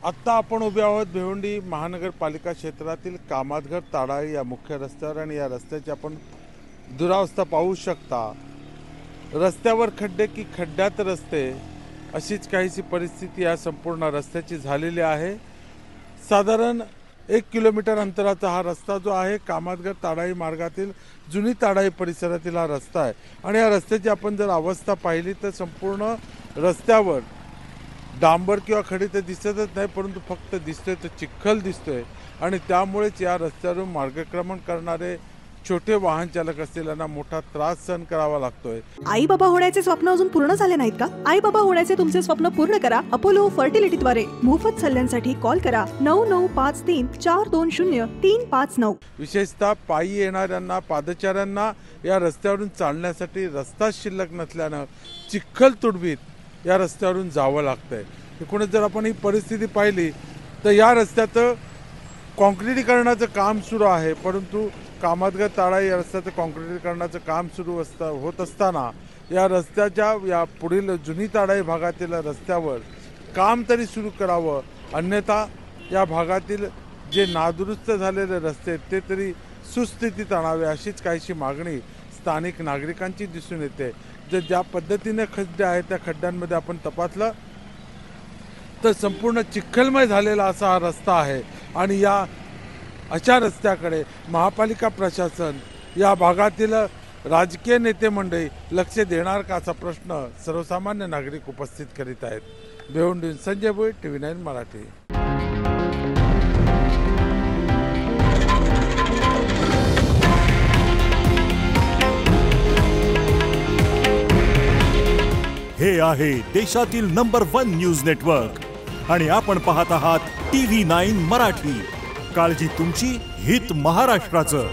आत्ता आपण उभे आहोत भिवंडी महानगरपालिका क्षेत्रातील कामातघर ताडाळी या मुख्य रस्त्यावर आणि या रस्त्याची आपण दुरावस्था पाहू शकता। रस्त्यावर खड्डे की खड्ड्यात रस्ते अशीच काहीशी परिस्थिती या संपूर्ण रस्त्याची झालेली आहे। साधारण 1 किलोमीटर अंतराचा हा रस्ता जो आहे कामातघर ताडाळी मार्गातील जुनी ताडाळी परिसरातील हा रस्ता आहे आणि या रस्त्याची आपण जर अवस्था पाहिली तर संपूर्ण रस्त्यावर डांबर किंवा खडी तर दिसतच नाही, परंतु फक्त दिसतोय तो चिखल दिसतोय आणि त्यामुळेच या रस्त्यावरून मार्गक्रमण करणारे छोटे वाहन चालक असतील यांना मोठा त्रास सहन करावा लागतोय। आई बाबा होण्याचे स्वप्न अजून पूर्ण झाले नाहीत का? आई बाबा होण्याचे तुमचे स्वप्न पूर्ण करा अपोलो फर्टिलिटीद्वारे। मोफत सल्ल्यांसाठी कॉल करा 9953420359। विशेषतः पायी येणाऱ्यांना पादचाऱ्यांना या रस्त्यावरून चालण्यासाठी रस्ता शिल्लक नसल्यानं चिखल तुडवीत या रस्त्यावरून जावं लागतंय। एकूणच जर आपण ही परिस्थिती पाहिली तर या रस्त्याचं कॉन्क्रिटीकरणाचं काम सुरू आहे, परंतु कामातघर ताडाळी या रस्त्याचं कॉन्क्रिटीकरणाचं काम सुरू होत असताना या रस्त्याच्या या पुढील जुनी ताडाळी भागातील रस्त्यावर काम तरी सुरू करावं, अन्यथा या भागातील जे नादुरुस्त झालेले रस्ते ते तरी सुस्थितीत आणावे अशीच काहीशी मागणी स्थानिक नागरिकांची दिसून येते। जर ज्या पद्धतीने खड्डे आहेत त्या खड्ड्यांमध्ये आपण तपासलं तर संपूर्ण चिखलमय झालेला असा हा रस्ता आहे आणि या अशा रस्त्याकडे महापालिका प्रशासन या भागातील राजकीय नेते मंडळी लक्ष देणार का असा प्रश्न सर्वसामान्य नागरिक उपस्थित करीत आहेत। भिवंडीहून संजय भोई, TV9 मराठी। हे आहे देशातील नंबर 1 न्यूज नेटवर्क आणि आपण पाहत आहात TV9 मराठी। काळजी तुमची, हित महाराष्ट्राचं।